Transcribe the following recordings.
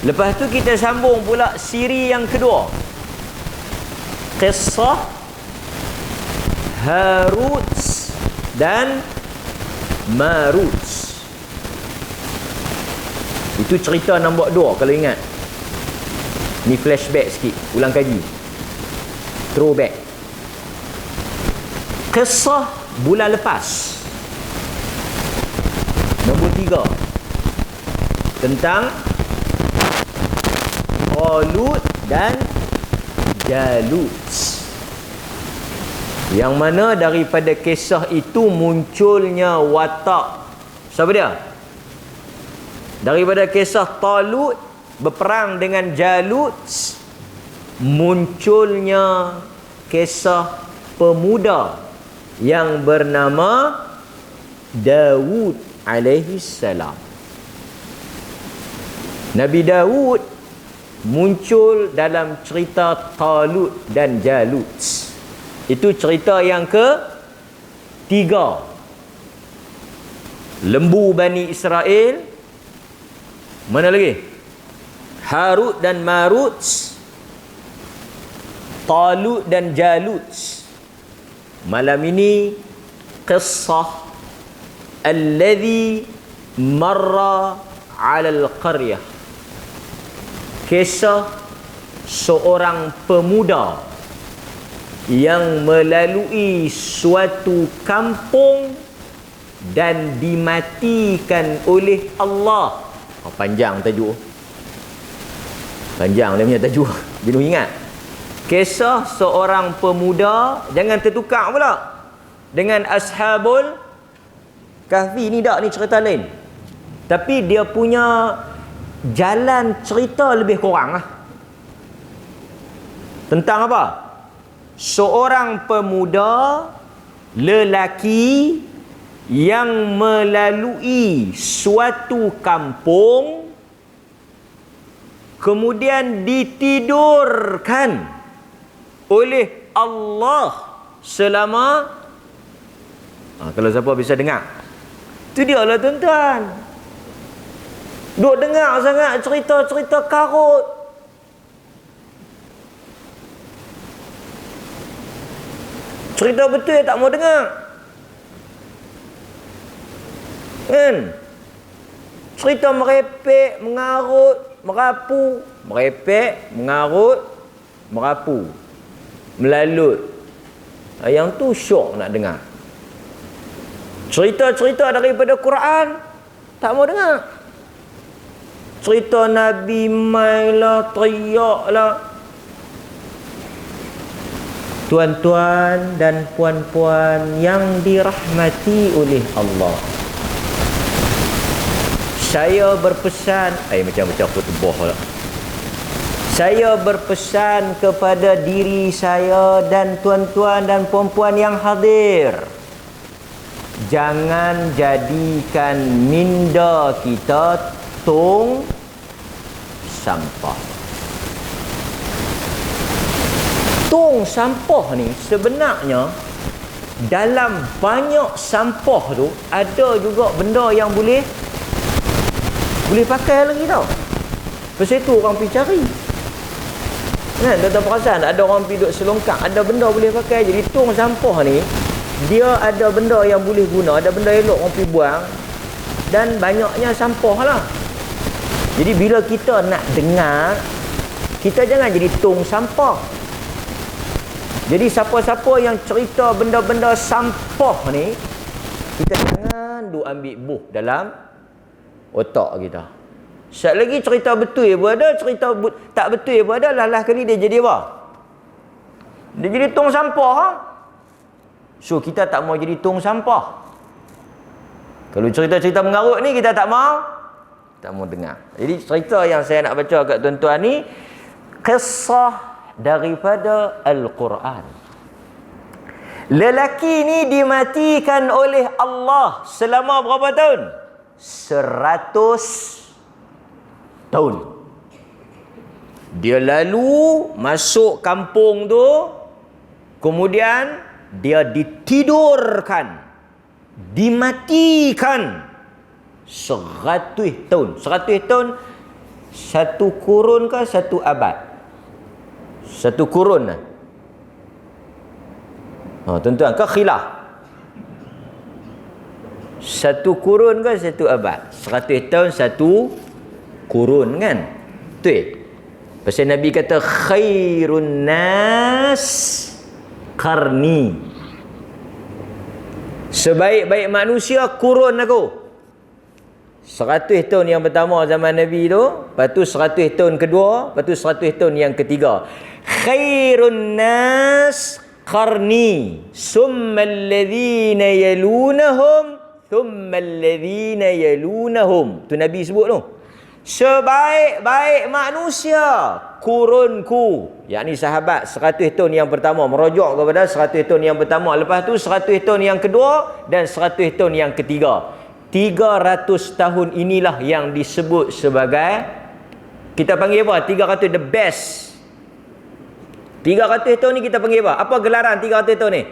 Lepas tu kita sambung pula siri yang kedua. Qissah Harut dan Marut. Itu cerita nombor 2 kalau ingat. Ni flashback sikit, ulang kaji. Throwback. Kisah bulan lepas. Nombor 3. Tentang Talut dan Jalut. Yang mana daripada kisah itu munculnya watak. Siapa dia? Daripada kisah Talut berperang dengan Jalut, munculnya kisah pemuda yang bernama Daud alaihi salam. Nabi Daud muncul dalam cerita Talut dan Jalut. Itu cerita yang ke-3. Lembu Bani Israel. Mana lagi? Harut dan Marut, Talut dan Jalut. Malam ini qissah alladhi marra 'ala al-qaryah. Kisah seorang pemuda yang melalui suatu kampung dan dimatikan oleh Allah. Oh, panjang tajuk. Panjang dia punya tajuk. Jenuh ingat. Kisah seorang pemuda, jangan tertukar pula dengan Ashabul Kahfi. Ni tak, ni cerita lain. Tapi dia punya jalan cerita lebih kurang lah. Tentang apa? Seorang pemuda lelaki yang melalui suatu kampung, kemudian ditidurkan oleh Allah selama kalau siapa bisa dengar, itu dia lah tuan-tuan. Duk dengar sangat cerita-cerita karut. Cerita betul ya tak mau dengar. Kan? Cerita merepek, mengarut, merapu. Merepek, mengarut, merapu. Melalut. Yang tu syok nak dengar. Cerita-cerita daripada Quran tak mau dengar. Cerita Nabi mai lah, teriak lah. Tuan-tuan dan puan-puan yang dirahmati oleh Allah, saya berpesan, macam-macam khutbah lah. Saya berpesan kepada diri saya dan tuan-tuan dan puan-puan yang hadir, jangan jadikan minda kita tong sampah. Tong sampah ni sebenarnya dalam banyak sampah tu ada juga benda yang boleh pakai lagi tau. Pasal itu orang pergi cari. Kan, tuan-tuan perasan ada orang pergi duduk selongkang, ada benda boleh pakai. Jadi tong sampah ni dia ada benda yang boleh guna, ada benda elok orang pergi buang, dan banyaknya sampah lah. Jadi bila kita nak dengar, kita jangan jadi tong sampah. Jadi siapa-siapa yang cerita benda-benda sampah ni, kita jangan duk ambil buh dalam otak kita. Sekali lagi cerita betul pun ada, cerita tak betul pun ada, lalah kali dia jadi apa? Dia jadi tong sampah. Ha? So kita tak mau jadi tong sampah. Kalau cerita-cerita mengarut ni kita tak mau dengar. Jadi cerita yang saya nak baca kat tuan-tuan ni kisah daripada Al-Quran. Lelaki ni dimatikan oleh Allah selama berapa tahun? 100 tahun. Dia lalu masuk kampung tu, kemudian dia ditidurkan, dimatikan 100 tahun. 100 tahun Satu kurun ke satu abad? Satu kurun lah. Tuan-tuan, ke khilaf? Satu kurun ke satu abad? 100 tahun satu kurun kan? Betul. Pasal Nabi kata khairun nas qarni. Sebaik-baik manusia kurun aku. 100 tahun yang pertama zaman Nabi tu, lepas tu 100 tahun kedua, lepas tu 100 tahun yang ketiga. Khairun nas qarni, summa alladhina yalunahum, thumma alladhina yalunahum. Tu Nabi sebut tu. Sebaik-baik manusia kurunku, yakni sahabat 100 tahun yang pertama, merujuk kepada 100 tahun yang pertama, lepas tu 100 tahun yang kedua dan 100 tahun yang ketiga. 300 tahun inilah yang disebut sebagai, kita panggil apa? 300 the best. 300 tahun ni kita panggil apa? Apa gelaran 300 tahun ni?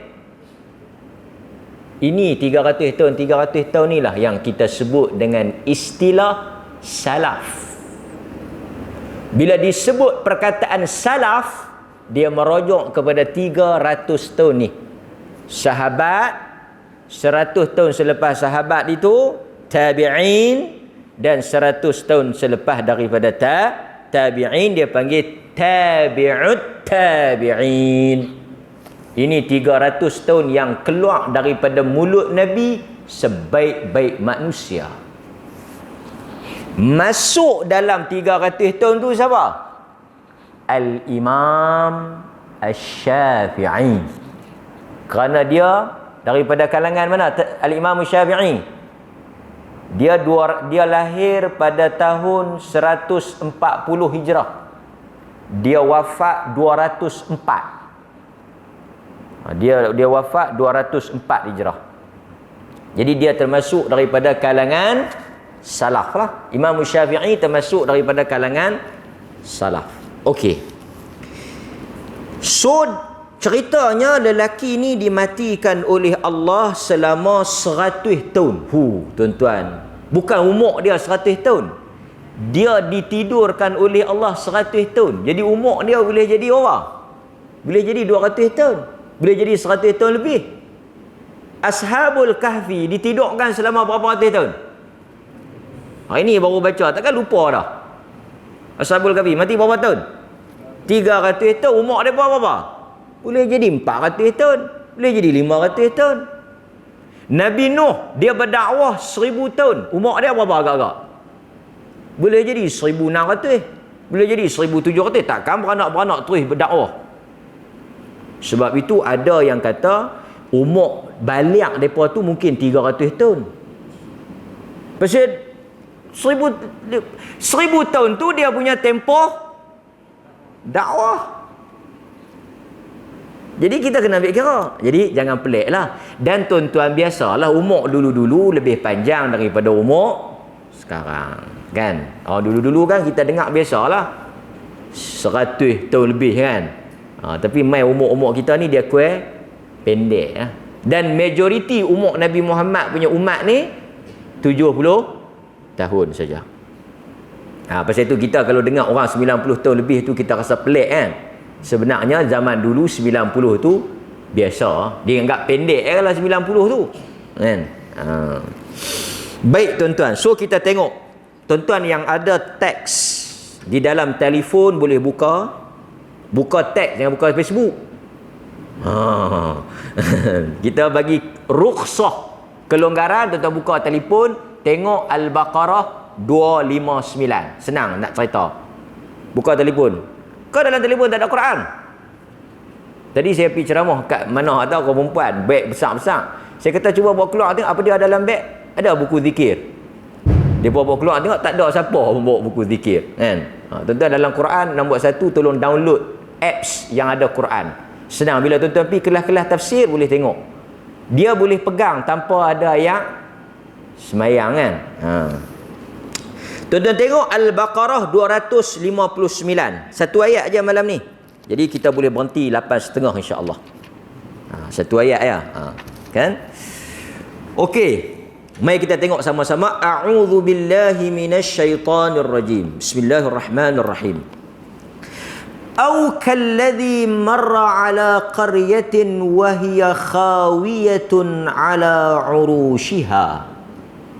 Ini 300 tahun ni lah yang kita sebut dengan istilah salaf. Bila disebut perkataan salaf, dia merujuk kepada 300 tahun ni. Sahabat, 100 tahun selepas sahabat itu tabi'in, dan 100 tahun selepas daripada tabi'in dia panggil tabi'ut tabi'in. Ini 300 tahun yang keluar daripada mulut Nabi sebaik-baik manusia. Masuk dalam 300 tahun tu siapa? Al-Imam Asy-Syafi'i. Kerana dia daripada kalangan mana? Al-Imam Asy-Syafi'i. Dia lahir pada tahun 140 Hijrah. Dia wafat 204. Dia wafat 204 Hijrah. Jadi dia termasuk daripada kalangan salaf lah. Imam Syafi'i termasuk daripada kalangan salaf. Okey. So ceritanya lelaki ni dimatikan oleh Allah selama 100 tahun. Tuan-tuan, bukan umur dia 100 tahun. Dia ditidurkan oleh Allah 100 tahun. Jadi umur dia boleh jadi apa? Boleh jadi 200 tahun. Boleh jadi 100 tahun lebih. Ashabul Kahfi ditidurkan selama berapa ratus tahun? Hari ni baru baca, takkan lupa dah. Ashabul Kahfi mati berapa tahun? 300 tahun. Umur dia berapa? Boleh jadi 400 tahun. Boleh jadi 500 tahun. Nabi Nuh, dia berdakwah 1000 tahun. Umur dia berapa agak-agak? Boleh jadi 1600. Boleh jadi 1700. Takkan beranak-beranak terus berdakwah. Sebab itu ada yang kata umur balik mereka tu mungkin 300 tahun. Pasal 1000 tahun tu dia punya tempoh dakwah. Jadi kita kena ambil kira. Jadi jangan pelik lah. Dan tuan-tuan, biasalah umur dulu-dulu lebih panjang daripada umur sekarang. Kan? Dulu-dulu kan kita dengar biasalah 100 tahun lebih kan. Tapi mai umur-umur kita ni dia kuih pendek ya. Dan majoriti umur Nabi Muhammad punya umat ni 70 tahun saja. Pasal itu kita kalau dengar orang 90 tahun lebih tu kita rasa pelik kan. Sebenarnya zaman dulu 90 tu biasa. Dia anggap pendek lah 90 tu. Kan? Baik tuan-tuan. So kita tengok. Tuan-tuan yang ada teks di dalam telefon boleh buka teks, jangan buka Facebook. Kita bagi rukhsah, kelonggaran. Tuan-tuan buka telefon, tengok Al-Baqarah 259. Senang nak cerita. Buka telefon. Kau dalam telefon tak ada Quran. Tadi saya pergi ceramah kat mana tahu kau perempuan, beg besar-besar. Saya kata cuba bawa keluar tengok apa dia dalam beg. Ada buku zikir. Dia bawa keluar tengok tak ada siapa membawa buku zikir kan. Tuan-tuan, dalam Quran nombor 1 tolong download apps yang ada Quran. Senang, bila tuan-tuan pergi kelas-kelas tafsir boleh tengok. Dia boleh pegang tanpa ada ayat semayang kan. Tuan-tuan tengok Al-Baqarah 259. Satu ayat aja malam ni. Jadi kita boleh berhenti 8.30 insya-Allah. Satu ayat ya. Kan? Okey. Mari kita tengok sama-sama. A'udzu billahi minasyaitonir rajim. Bismillahirrahmanirrahim. Au kalladzi marra ala qaryatin wa hiya khawiyatun ala 'urushiha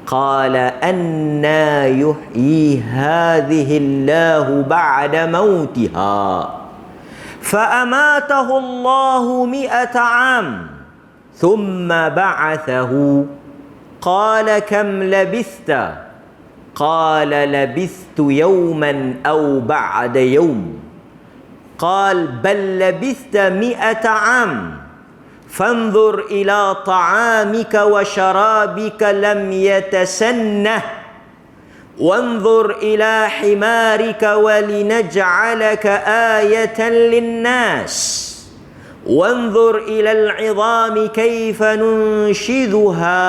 qala anna yuhyi hadhihi Allahu ba'da mautiha fa amatahu Allahu 100 'am thumma ba'athahu qala kam labithta qala labithtu yawman aw ba'da yawm قال بل لبثت 100 عام فانظر إلى طعامك وشرابك لم يتسنه وانظر إلى حمارك ولنجعلك آية للناس وانظر إلى العظام كيف ننشدها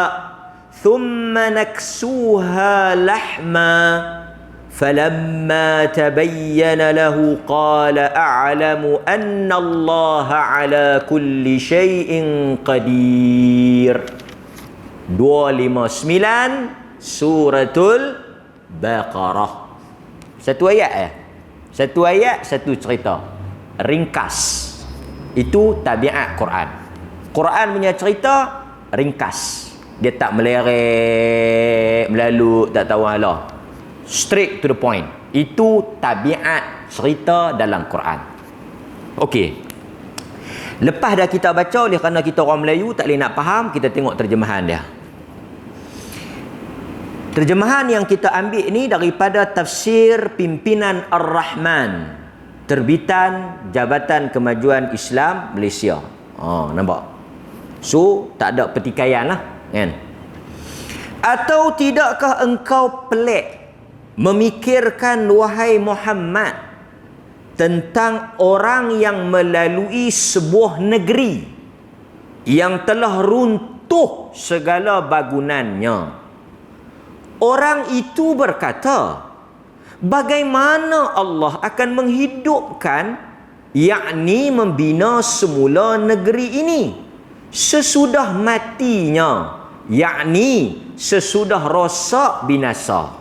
ثم نكسوها لحما فلما تبين له قال أعلم أن الله على كل شيء قدير 259 Suratul Baqarah. Satu ayat ya. Satu ayat, satu cerita. Ringkas. Itu tabiat Quran. Quran punya cerita ringkas. Dia tak meleret, melalut, tak tahu halah. Straight to the point. Itu tabiat cerita dalam Quran. Okey. Lepas dah kita baca, oleh kerana kita orang Melayu tak boleh nak faham, kita tengok terjemahan dia. Terjemahan yang kita ambil ni daripada tafsir Pimpinan Ar-Rahman, terbitan Jabatan Kemajuan Islam Malaysia. Nampak? So, tak ada pertikaian lah, kan? Atau tidakkah engkau pelik memikirkan, wahai Muhammad, tentang orang yang melalui sebuah negeri yang telah runtuh segala bangunannya. Orang itu berkata, bagaimana Allah akan menghidupkan, yakni membina semula negeri ini sesudah matinya, yakni sesudah rosak binasa.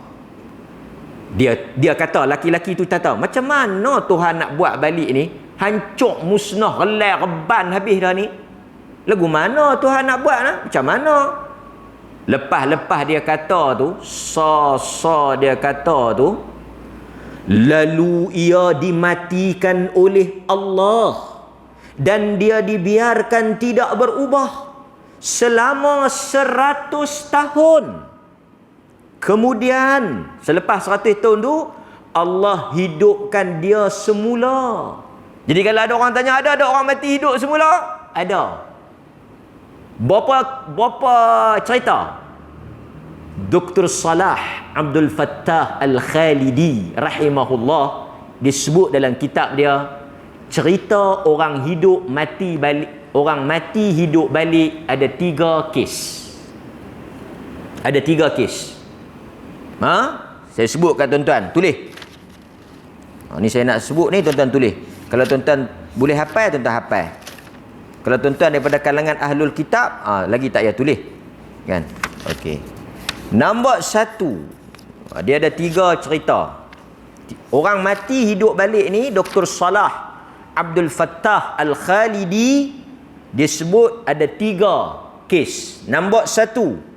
Dia kata, laki-laki tu kata, macam mana Tuhan nak buat balik ni? Hancur, musnah, relai, reban habis dah ni. Lagu mana Tuhan nak buat? Macam mana? Lepas-lepas dia kata tu, dia kata tu, lalu ia dimatikan oleh Allah dan dia dibiarkan tidak berubah selama 100 tahun. Kemudian selepas 100 tahun tu, Allah hidupkan dia semula. Jadi kalau ada orang tanya, ada orang mati hidup semula? Ada. Berapa cerita? Dr. Salah Abdul Fattah Al-Khalidi rahimahullah disebut dalam kitab dia, cerita orang hidup mati balik, orang mati hidup balik ada 3 kes. Ada 3 kes. Saya sebut kat tuan-tuan, tulis. Ni saya nak sebut ni, tuan-tuan tulis. Kalau tuan-tuan boleh hafal, tuan-tuan hafal. Kalau tuan-tuan daripada kalangan ahlul kitab, lagi tak payah tulis. Kan? Okey. Nombor 1. Dia ada 3 cerita. Orang mati hidup balik ni, Dr. Salah Abdul Fattah Al-Khalidi, dia sebut ada 3 kes. Nombor 1,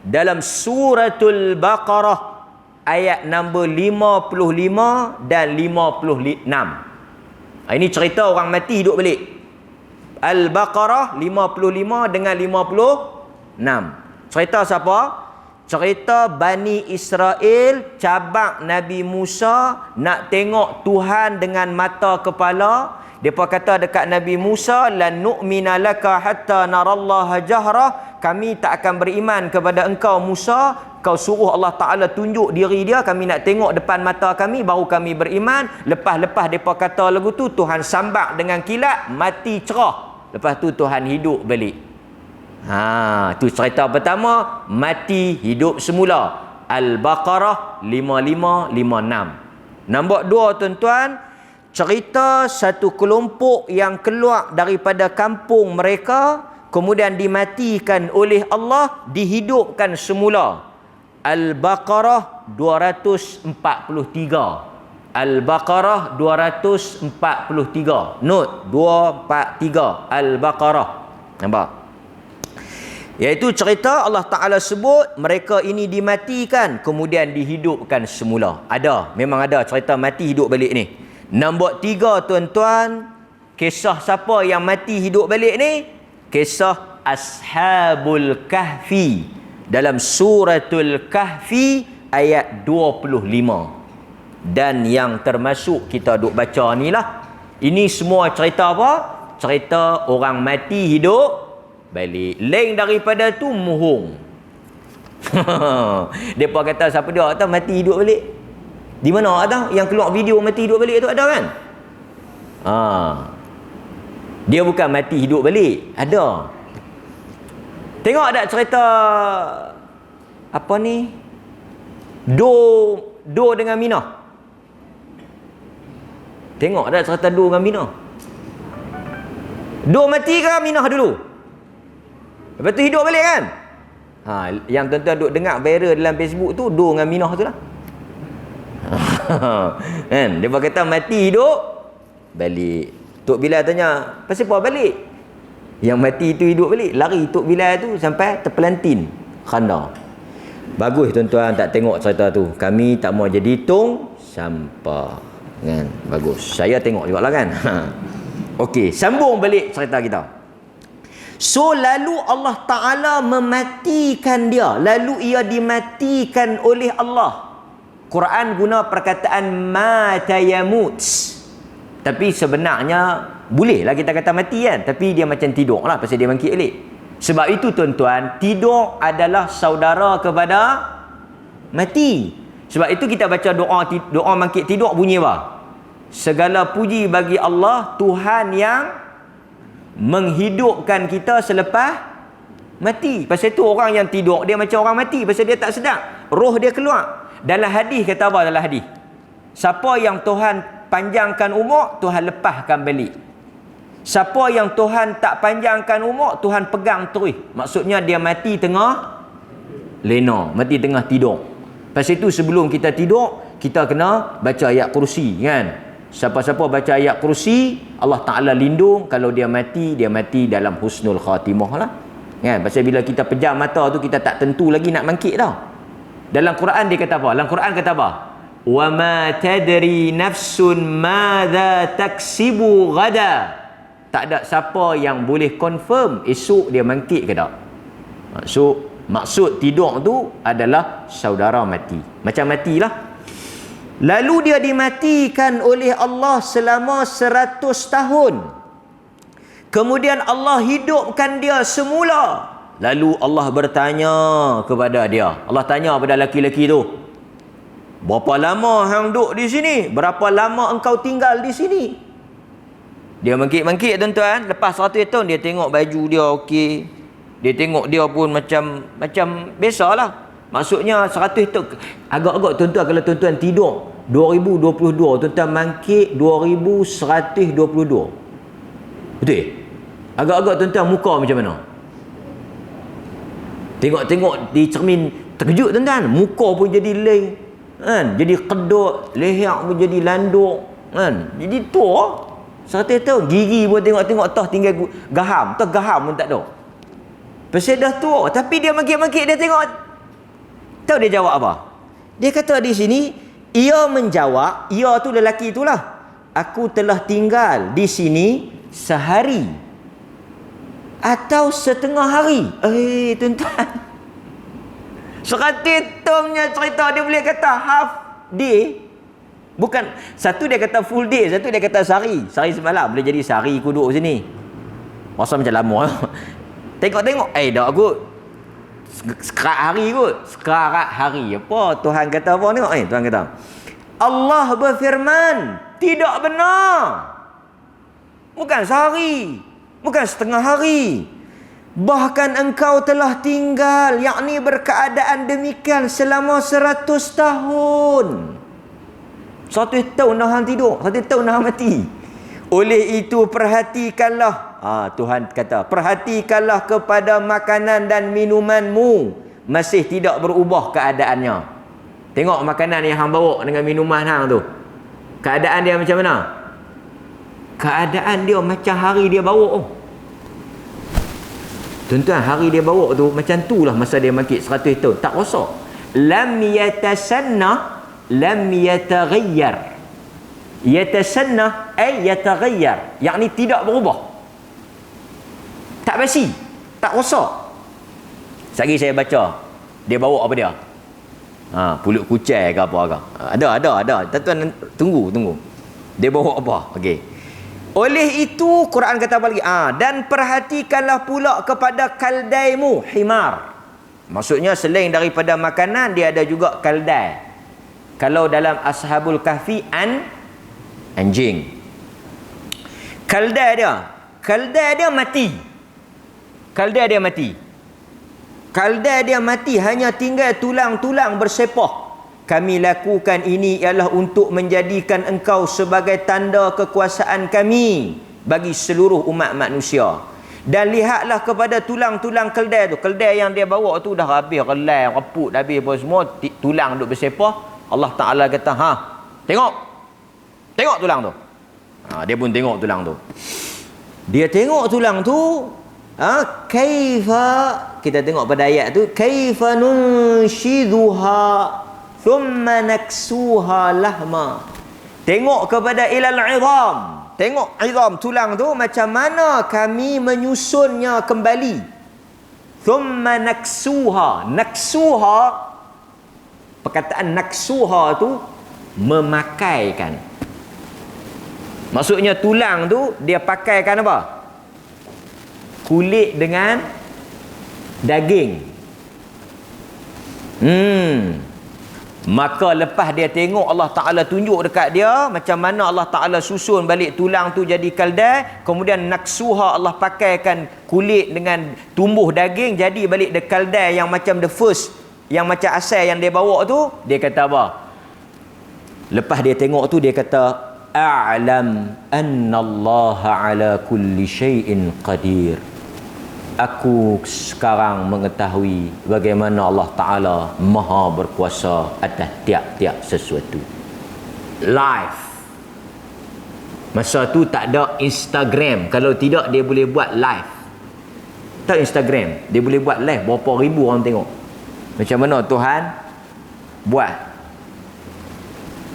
dalam Suratul Baqarah ayat nombor 55 dan 56. Ini cerita orang mati hidup balik. Al-Baqarah 55 dengan 56. Cerita siapa? Cerita Bani Israel cabak Nabi Musa nak tengok Tuhan dengan mata kepala. Depa kata dekat Nabi Musa, lan nu'mina laka hatta narallaha jahra, kami tak akan beriman kepada engkau Musa, kau suruh Allah Ta'ala tunjuk diri dia, kami nak tengok depan mata kami baru kami beriman. Lepas depa kata lagu tu, Tuhan sambak dengan kilat, mati cerah. Lepas tu Tuhan hidup balik. Tu cerita pertama, mati hidup semula. Al-Baqarah 55-56. Nombor 2 tuan-tuan, cerita satu kelompok yang keluar daripada kampung mereka, kemudian dimatikan oleh Allah, dihidupkan semula. Al-Baqarah 243. Al-Baqarah 243. Note 243 Al-Baqarah. Nampak? Iaitu cerita Allah Ta'ala sebut mereka ini dimatikan kemudian dihidupkan semula. Ada, memang ada cerita mati hidup balik ni. Nombor 3 tuan-tuan, kisah siapa yang mati hidup balik ni? Kisah Ashabul Kahfi dalam suratul Kahfi ayat 25. Dan yang termasuk kita duk baca ni lah. Ini semua cerita apa? Cerita orang mati hidup balik. Lain daripada tu muhung. Depa kata siapa dia kata mati hidup balik. Di mana ada yang keluar video mati hidup balik tu ada kan? Dia bukan mati hidup balik, ada. Tengok ada cerita apa ni? Do dengan Mina. Tengok ada cerita Do dengan Mina. Do mati ke Minah dulu? Lepas tu hidup balik kan? Yang tuan-tuan duk dengar viral dalam Facebook tu Do dengan Minah tu lah. Kan? Dia kata mati hidup balik. Tok Bilal tanya, pasal apa balik? Yang mati tu hidup balik. Lari Tok Bilal tu sampai terpelantin khanda. Bagus tuan-tuan tak tengok cerita tu. Kami tak mau jadi tong sampah. Kan? Bagus. Saya tengok juga lah kan. Okey, sambung balik cerita kita. So lalu Allah Ta'ala mematikan dia. Lalu ia dimatikan oleh Allah. Quran guna perkataan mata yamut. Tapi sebenarnya bolehlah kita kata mati kan. Tapi dia macam tidur lah pasal dia bangkit balik. Sebab itu tuan-tuan, tidur adalah saudara kepada mati. Sebab itu kita baca doa bangkit tidur bunyi apa? Segala puji bagi Allah, Tuhan yang menghidupkan kita selepas mati. Pasal itu orang yang tidur dia macam orang mati pasal dia tak sedar. Roh dia keluar. Dalam hadis kata apa dalam hadis? Siapa yang Tuhan panjangkan umur, Tuhan lepaskan balik. Siapa yang Tuhan tak panjangkan umur, Tuhan pegang terus. Maksudnya dia mati tengah lena, mati tengah tidur. Pasal itu sebelum kita tidur, kita kena baca ayat kursi kan. Siapa-siapa baca ayat kursi, Allah Ta'ala lindung. Kalau dia mati dalam husnul khatimah lah kan. Pasal bila kita pejam mata tu, kita tak tentu lagi nak bangkit tau. Dalam Quran dia kata apa? Dalam Quran kata apa? Wa ma tadri nafsun madza taksibu ghada. Tak ada siapa yang boleh confirm esok dia bangkit ke tak. Maksud tidur tu adalah saudara mati. Macam matilah. Lalu dia dimatikan oleh Allah selama 100 tahun. Kemudian Allah hidupkan dia semula. Lalu Allah bertanya kepada dia. Allah tanya kepada lelaki-lelaki tu, berapa lama hang duduk di sini? Berapa lama engkau tinggal di sini? Dia bangkit-bangkit tuan-tuan. Lepas 100 tahun dia tengok baju dia okey. Dia tengok dia pun macam biasalah. Maksudnya 100 tahun. Agak-agak tuan-tuan kalau tuan-tuan tidur 2022, tuan-tuan bangkit 2122. Betul? Agak-agak tuan-tuan muka macam mana? Tengok-tengok di cermin terkejut tuan-tuan. Muka pun jadi lain. Kan? Jadi kedut, leher pun jadi landuk. Kan? Jadi tua. 100 tahun. Gigi pun tengok-tengok tah tinggal gaham. Tah gaham pun tak ada. Pasal dah tua. Tapi dia bangkit-bangkit dia tengok. Tahu dia jawab apa? Dia kata di sini, ia menjawab, ia tu lelaki itulah. Aku telah tinggal di sini sehari atau setengah hari. Tuan-tuan. 100 tahunnya cerita dia boleh kata half day. Bukan, satu dia kata full day, satu dia kata sehari. Sehari semalam, boleh jadi sehari aku duduk sini. Rasa macam lama. Tengok-tengok, dah kot. Sekerat hari kot. Sekerat hari. Apa Tuhan kata apa tengok? Tuhan kata, Allah berfirman, tidak benar. Bukan sehari. Bukan setengah hari. Bahkan engkau telah tinggal, yakni berkeadaan demikian selama 100 tahun. 100 tahun dah hang tidur, 100 tahun dah hang mati. Oleh itu perhatikanlah. Tuhan kata, perhatikanlah kepada makanan dan minumanmu, masih tidak berubah keadaannya. Tengok makanan yang hang bawa dengan minuman hang tu, keadaan dia macam mana? Keadaan dia macam hari dia bawa. Tuan-tuan, hari dia bawa tu macam tu lah masa dia mangkit 100 tahun, tak rosak. Lam yatasanna, lam yataghayyar. Yatasanna ay yataghayyar, yakni tidak berubah, tak basi, tak rosak. Sekali saya baca, dia bawa apa dia? Pulut kucai ke apa ke? Ada. Tuan-tuan tunggu. Dia bawa apa? Okey. Oleh itu Quran kata apa lagi? Dan perhatikanlah pula kepada kaldaimu, himar. Maksudnya selain daripada makanan, dia ada juga kaldai. Kalau dalam Ashabul Kahfi, anjing. Kaldai dia mati. Kaldai dia mati, hanya tinggal tulang-tulang bersepah. Kami lakukan ini ialah untuk menjadikan engkau sebagai tanda kekuasaan kami bagi seluruh umat manusia. Dan lihatlah kepada tulang-tulang keldai tu. Keldai yang dia bawa tu dah habis relai, reput, dah habis apa semua, tulang duk bersepah. Allah Ta'ala kata, tengok tulang tu. Dia pun tengok tulang tu. Dia tengok tulang tu, kaifa, kita tengok pada ayat tu, kaifa nunshiduha thumma naksuha lahma. Tengok kepada ilal izam. Tengok izam, tulang tu, macam mana kami menyusunnya kembali. Thumma naksuha. Naksuha, perkataan naksuha tu memakaikan. Maksudnya tulang tu dia pakaikan apa? Kulit dengan daging. Maka lepas dia tengok, Allah Ta'ala tunjuk dekat dia macam mana Allah Ta'ala susun balik tulang tu jadi kaldai. Kemudian naksuha, Allah pakaikan kulit dengan tumbuh daging, jadi balik the kaldai yang macam the first, yang macam asal yang dia bawa tu. Dia kata apa? Lepas dia tengok tu, dia kata, a'lam anna Allah ala kulli syai'in qadir. Aku sekarang mengetahui bagaimana Allah Ta'ala maha berkuasa atas tiap-tiap sesuatu. Live. Masa tu tak ada Instagram. Kalau tidak, dia boleh buat live. Tak Instagram, dia boleh buat live, berapa ribu orang tengok. Macam mana Tuhan buat.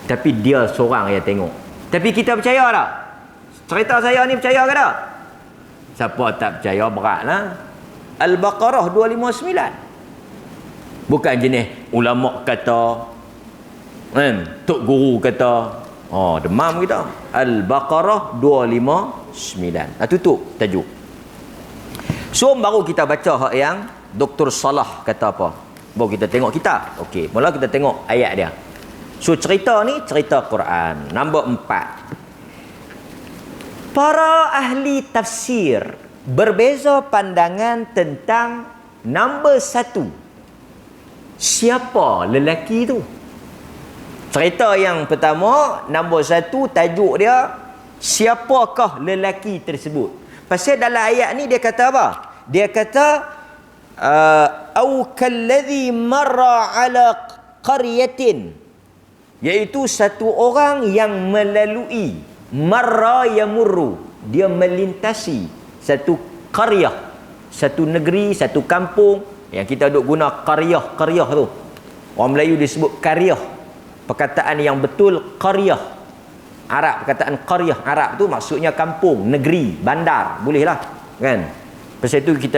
Tapi dia seorang yang tengok. Tapi kita percaya tak? Cerita saya ni percaya ke tak? Siapa tak percaya, beratlah. Al-Baqarah 259. Bukan jenis ulama kata, tok guru kata, demam kita. Al-Baqarah 259. Tutup tajuk. So baru kita baca hak yang Dr. Salah kata apa. Baru kita tengok kitab. Okey, mula kita tengok ayat dia. So cerita ni cerita Quran. Nombor 4. Para ahli tafsir berbeza pandangan tentang nombor 1. Siapa lelaki tu? Cerita yang pertama, nombor 1, tajuk dia, siapakah lelaki tersebut? Pasal dalam ayat ni dia kata apa? Dia kata, au kalladhi marra ala qaryatin, iaitu satu orang yang melalui. Marra yamurru, dia melintasi satu qaryah, satu negeri, satu kampung. Yang kita duk guna qaryah tu, orang Melayu disebut qaryah. Perkataan yang betul qaryah. Arab, perkataan qaryah Arab tu maksudnya kampung, negeri, bandar, bolehlah kan. Pasal itu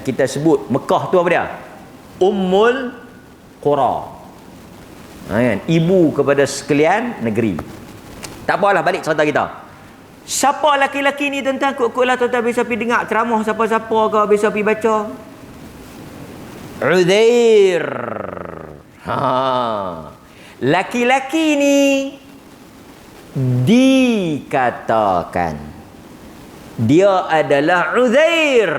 kita sebut Mekah tu apa dia? Ummul Qura, kan? Ibu kepada sekalian negeri. Tak apalah, balik cerita kita. Siapa laki-laki ni tuan-tuan? Kut-kutlah tuan-tuan bisa pergi dengar ceramah siapa-siapa ke, bisa pergi baca. Uzair. Laki-laki ni dikatakan dia adalah Uzair.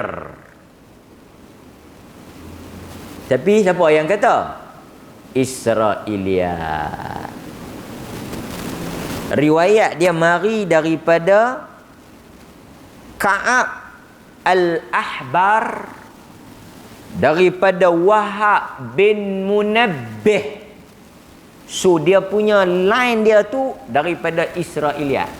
Tapi siapa yang kata? Israiliyat. Riwayat dia mari daripada Ka'ab Al-Ahbar daripada Wahab bin Munabbih. So dia punya line dia tu daripada Israiliyat.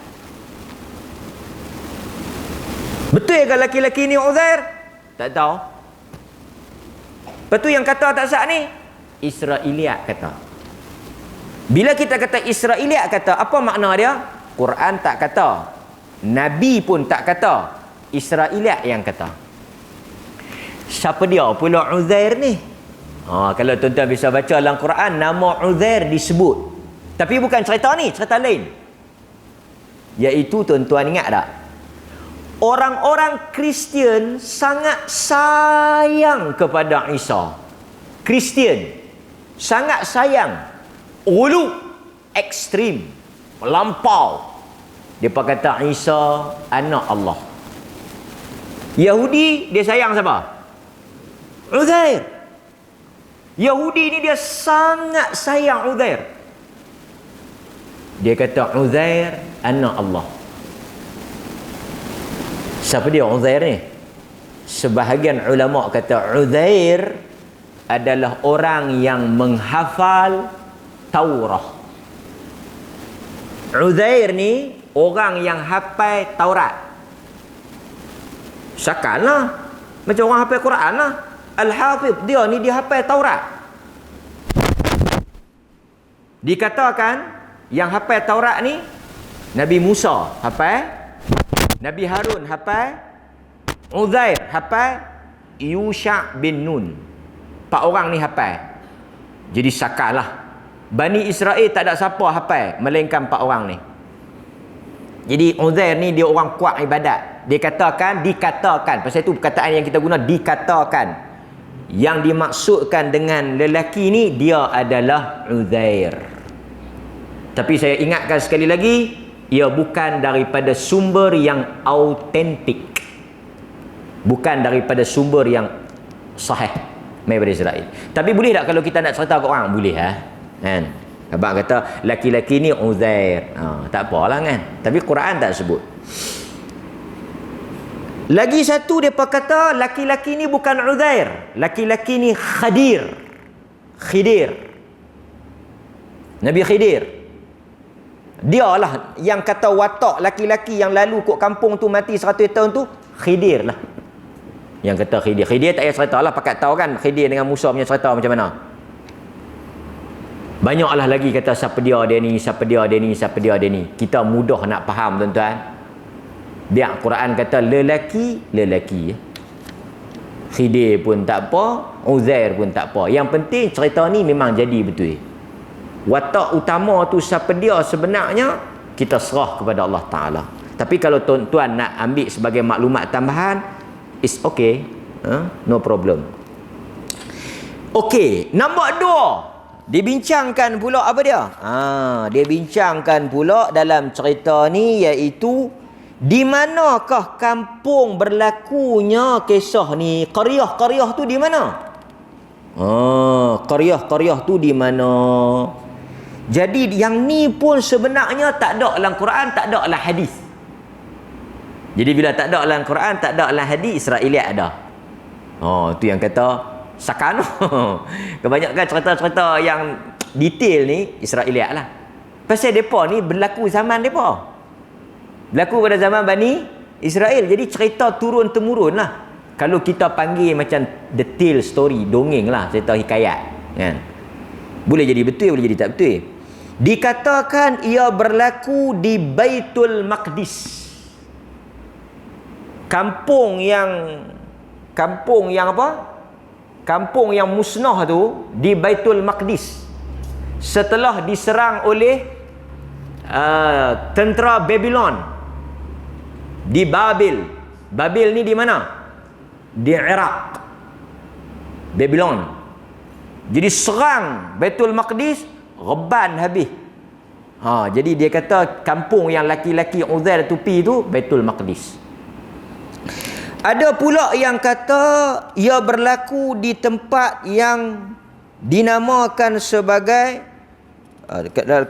Betul ke laki-laki ni Uzair? Tak tahu. Lepas tu yang kata tak sah ni Israiliyat kata. Bila kita kata Israiliyat kata, apa makna dia? Quran tak kata, Nabi pun tak kata, Israiliyat yang kata. Siapa dia pula Uzair ni? Kalau tuan-tuan bisa baca dalam Quran, nama Uzair disebut. Tapi bukan cerita ni, cerita lain. Iaitu tuan-tuan ingat tak? Orang-orang Kristian sangat sayang kepada Isa. Kristian sangat sayang. Ulu ekstrim, melampau. Depa kata Isa anak Allah. Yahudi dia sayang siapa? Uzair. Yahudi ni dia sangat sayang Uzair. Dia kata Uzair anak Allah. Siapa dia Uzair ni? Sebahagian ulama kata Uzair adalah orang yang menghafal Taurah. Uzair ni orang yang hafal Taurat. Sakanlah macam orang hafal Quran lah. Al-Hafiz dia ni dia hafal Taurat. Dikatakan yang hafal Taurat ni Nabi Musa hafal, Nabi Harun hafal, Uzair hafal, Yusha bin Nun. 4 orang ni hafal. Jadi sakarlah. Bani Israel tak ada siapa hafal melainkan 4 orang ni. Jadi Uzair ni dia orang kuat ibadat. Dikatakan, pasal itu perkataan yang kita guna dikatakan. Yang dimaksudkan dengan lelaki ni dia adalah Uzair. Tapi saya ingatkan sekali lagi, ia bukan daripada sumber yang autentik. Bukan daripada sumber yang sahih daripada Israel. Tapi boleh tak kalau kita nak cerita ke orang? Boleh kan? Abang kata laki-laki ni Uzair. Tak apalah kan. Tapi Quran tak sebut. Lagi satu depa kata laki-laki ni bukan Uzair. Laki-laki ni Khidir. Nabi Khidir. Dialah yang kata watak laki-laki yang lalu kot kampung tu mati 100 tahun tu Khidir lah. Yang kata Khidir. Khidir tak payah cerita lah, pakat tahu kan Khidir dengan Musa punya cerita macam mana. Banyaklah lagi kata siapa dia ni, siapa dia ni, siapa dia ni. Kita mudah nak faham tuan-tuan. Biar Quran kata lelaki. Khidir pun tak apa, Uzair pun tak apa. Yang penting cerita ni memang jadi betul. Watak utama tu siapa dia sebenarnya kita serah kepada Allah Ta'ala. Tapi kalau tuan-tuan nak ambil sebagai maklumat tambahan, it's okay, no problem. Okey, nombor 2 dibincangkan pula apa dia? Dia bincangkan pula dalam cerita ni iaitu di manakah kampung berlakunya kisah ni? Qaryah tu di mana? Qaryah tu di mana? Jadi yang ni pun sebenarnya tak ada dalam Quran, tak ada dalam hadis. Jadi bila tak ada dalam Quran, tak ada dalam hadis, Israiliyat ada. Tu yang kata sakano. Kebanyakan cerita-cerita yang detail ni Israiliyat lah. Pasal depa ni berlaku zaman depa. Berlaku pada zaman Bani Israel. Jadi cerita turun-temurun lah. Kalau kita panggil macam detail story, dongeng lah, cerita hikayat kan? Boleh jadi betul, boleh jadi tak betul. Dikatakan ia berlaku di Baitul Maqdis. Kampung yang apa? Kampung yang musnah tu di Baitul Maqdis. Setelah diserang oleh tentera Babylon di Babil. Babil ni di mana? Di Iraq. Babylon. Jadi serang Baitul Maqdis, reban habis. Jadi dia kata kampung yang laki-laki Uzair tu pi tu Baitul Maqdis. Ada pula yang kata ia berlaku di tempat yang dinamakan sebagai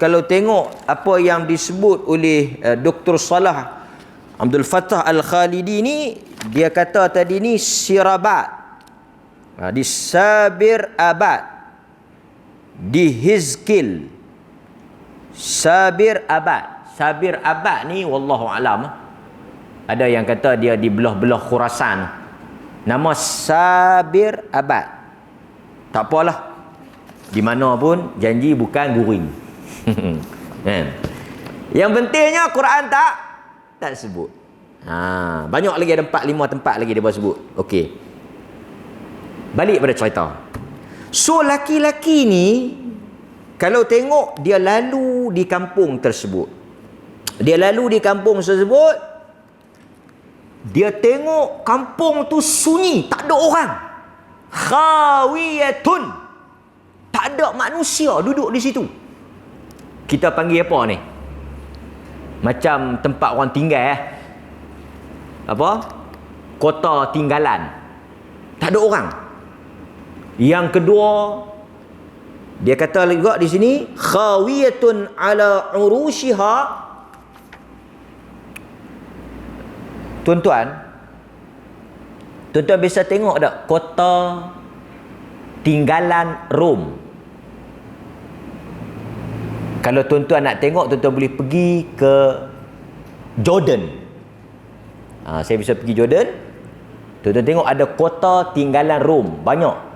kalau tengok apa yang disebut oleh Dr. Salah Abdul Fattah Al-Khalidi ni dia kata tadi ni sirabat. Di Sabir Abad, di Hizkil, Sabir Abad. Sabir Abad ni wallahu alam, ada yang kata dia di belah-belah Khurasan. Nama Sabir Abad. Tak apalah, di mana pun janji bukan guring. Yang pentingnya Quran tak sebut. Banyak lagi, ada 4-5 tempat lagi dia sebut. Okey, balik pada cerita. So laki-laki ni kalau tengok dia lalu di kampung tersebut, dia tengok kampung tu sunyi, tak ada orang, khawiyatun, tak ada manusia duduk di situ. Kita panggil apa ni? Macam tempat orang tinggal, apa? Kota tinggalan. Tak ada orang. Yang kedua, dia kata juga di sini khawiyatun ala urushiha. Tuan-tuan biasa tengok tak kota tinggalan Rom? Kalau tuan-tuan nak tengok, tuan-tuan boleh pergi ke Jordan. Saya bisa pergi Jordan. Tuan-tuan tengok ada kota tinggalan Rom, banyak.